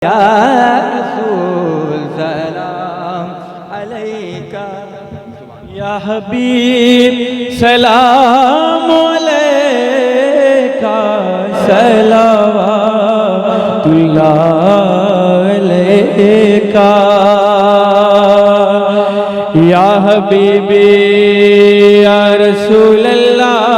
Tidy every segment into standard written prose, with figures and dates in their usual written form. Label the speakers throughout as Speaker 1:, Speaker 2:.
Speaker 1: یا رسول سلام علیکہ
Speaker 2: یا حبیب سلام علیکہ صلوات اللہ علیکہ یا حبیبی یا رسول اللہ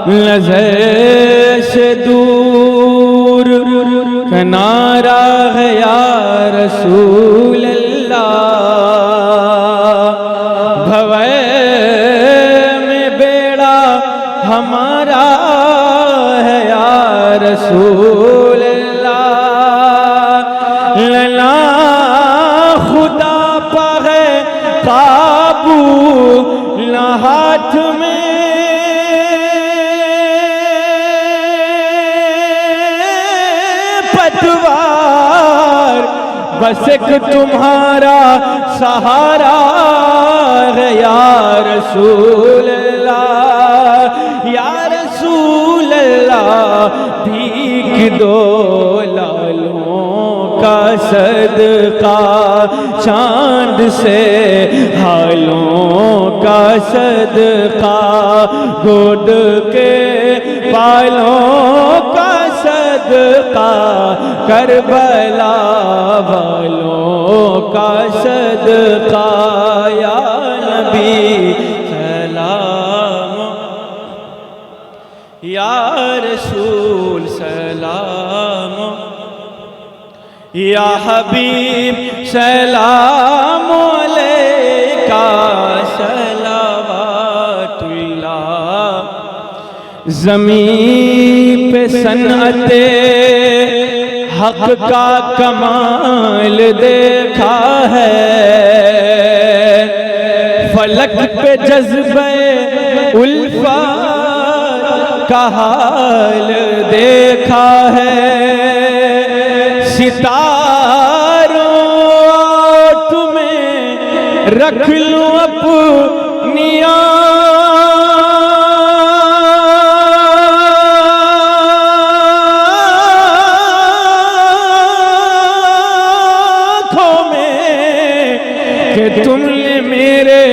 Speaker 2: نظر سے دور کنارہ ہے یا رسول اللہ بھوے میں بیڑا ہمارا ہے یا رسول اللہ لنا خدا پا ہے قابو نہ ہاتھ میں بس ایک تمہارا سہارا ہے یا رسول اللہ یا رسول اللہ بھیک دو لالوں کا صدقہ چاند سے حالوں کا صدقہ گود کے بالوں کا صدقہ کربلا والوں کا صدقہ یا نبی سلام یا رسول سلام یا حبیب سلام علیکہ صلوات اللہ زمین پہ صنعت حق کا کمال دیکھا ہے فلک پہ جذبہ الفت کا حال دیکھا ہے ستاروں تمہیں رکھ لوں اپنی تم نے میرے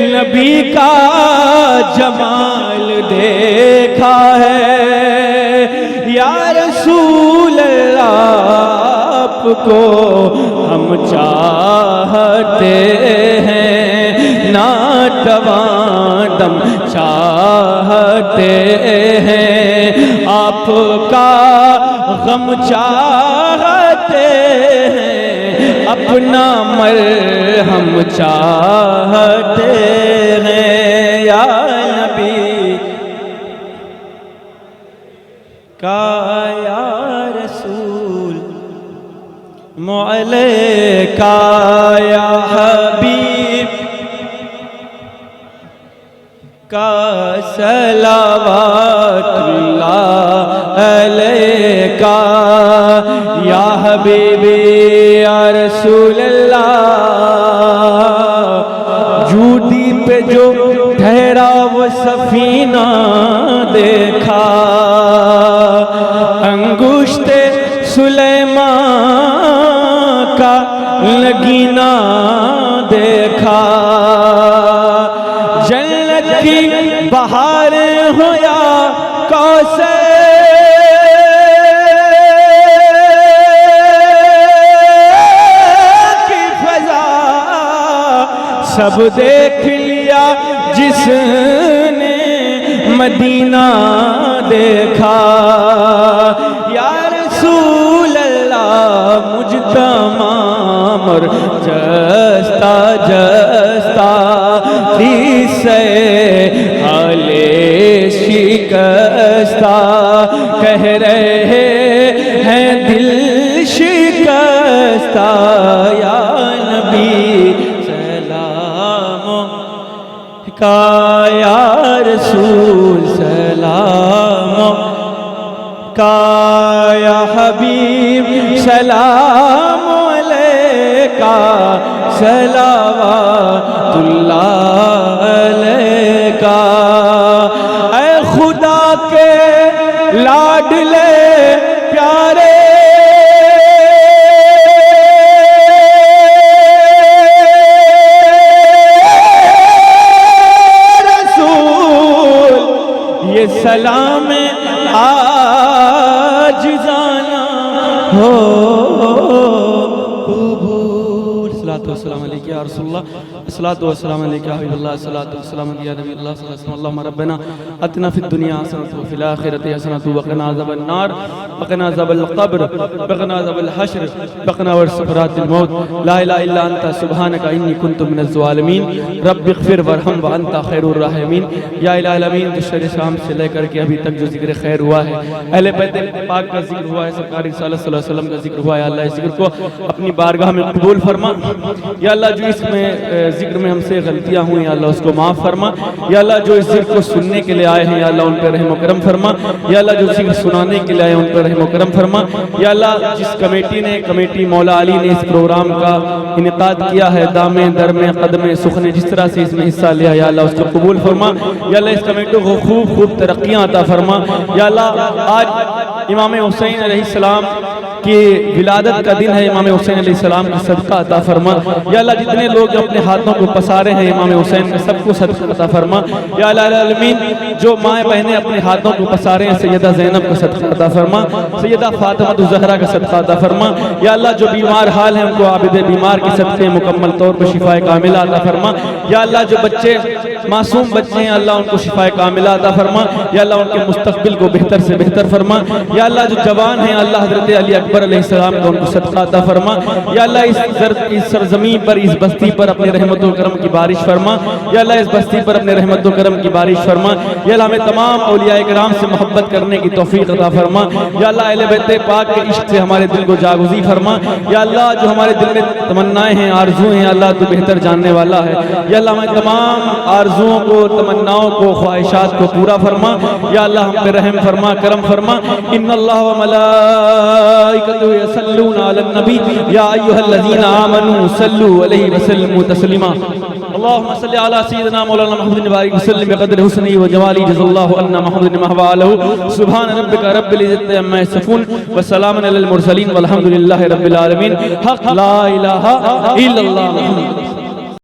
Speaker 2: نبی کا جمال دیکھا ہے یا رسول اللہ آپ کو ہم چاہتے ہیں ناتواں دم چاہتے ہیں آپ کا غم چاہتے ہیں اپنا مرہم چاہتے ہیں یا نبی کا یا رسول علیکہ یا حبیب کا صلوات اللہ علیکہ یا حبیبی یا رسول اللہ جودی پہ جو ٹھہرا وہ سفینہ دیکھا انگشت سلیمان کا لگینہ دیکھا جنت کی بہاریں ہو یا کوثر سب دیکھ لیا جس نے مدینہ دیکھا یا رسول اللہ مجھ تمام اور جستا جستا سے حال شکستہ کہہ رہے ہیں دل شکستہ یا نبی کا یا رسول سلام کا یا حبیب سلام علیکہ صلوات اللہ علیکہ اے خدا کے لاڈلے سلام عاجزانہ ہو قبول. الصلاۃ والسلام علیک یا رسول اللہ، الصلاۃ والسلام علیک یا حبیب اللہ، الصلاۃ والسلام علیک یا نبی اللہ صلی اللہ علیہ وسلم. اللهم ربنا اتنا فی الدنیا حسنۃ وفی الآخرۃ حسنۃ وقنا عذاب النار وقنا عذاب القبر وقنا عذاب الحشر وقنا سکرات الموت. لا الہ الا انت سبحانک انی کنت من الظالمین. رب اغفر وارحم وانت خیر الراحمین. یا الہ العالمین، دشہر شام سے لے کر کے ابھی تک جو ذکر خیر ہوا ہے، اہل بیت پاک کا ذکر ہوا ہے، سرکار رسالت صلی اللہ علیہ وسلم کا ذکر ہوا ہے، اللہ اس ذکر کو اپنی بارگاہ میں قبول فرما. یا اللہ جو اس میں ذکر میں ہم سے غلطیاں ہوئی یا اللہ اس کو معاف فرما. یا اللہ جو اس ذکر کو سننے کے لیے آئے ہیں یا اللہ ان پر رحم و کرم فرما. یا اللہ جو ذکر سنانے کے لیے آئے ہیں ان پر رحم و کرم فرما. یا اللہ جس کمیٹی مولا علی نے اس پروگرام کا انعقاد کیا ہے، دامے درمے قدمے سخنے جس طرح سے اس میں حصہ لیا، یا اللہ اس کو قبول فرما. یا اللہ اس کمیٹی کو خوب ترقیاں عطا فرما. یا اللہ آج امام حسین علیہ السلام کی ولادت کا دن ہے، امام حسین علیہ السلام کی صدقہ عطا فرما. یا اللہ جتنے لوگ اپنے ہاتھوں کو پسارے ہیں امام حسین کے، سب کو صدقہ عطا فرما. یا اللہ العالمین جو مائیں بہنیں اپنے ہاتھوں کو پسارے ہیں، سیدہ زینب کا صدقہ عطا فرما، سیدہ فاطمہ الزہرا کا صدقہ عطا فرما. یا اللہ جو بیمار حال ہیں ان کو عابد بیمار کے صدقے مکمل طور پر شفاء کاملہ عطا فرما. یا اللہ جو بچے معصوم بچے ہیں اللہ ان کو شفاء کاملہ عطا فرما. یا اللہ ان کے مستقبل کو بہتر سے بہتر فرما. یا اللہ جو جوان ہیں اللہ حضرت علی اکبر علیہ السلام کو ان کو صدقہ عطا فرما. یا اللہ اس سرزمین پر، اس بستی پر اپنے رحمت و کرم کی بارش فرما. یا اللہ اس بستی پر اپنے رحمت و کرم کی بارش فرما. یا اللہ ہمیں تمام اولیاء کرام سے محبت کرنے کی توفیق عطا فرما. یا اللہ اہل بیت پاک کے عشق سے ہمارے دل کو جاگزی فرما. یا اللہ جو ہمارے دل میں تمنائیں ہیں، آرزویں ہیں، اللہ تو بہتر جاننے والا ہے. یا اللہ ہمیں تمام آرزوؤں کو، تمناؤں کو، خواہشات کو پورا فرما. یا اللہ ہم پہ رحم فرما، کرم فرما. ان اللہ و ملائکتہ یصلون علی النبی یا ایھا الذین آمنوا صلوا علیہ وسلموا تسلیما. اللهم صل على سيدنا مولانا محمد وبارك وسلم بقدر حسنه وجماله. جزا الله عنا محمد ما هو له. سبحان ربك رب العزة عما يصفون وسلام على المرسلين والحمد لله رب العالمين. حق لا اله الا الله.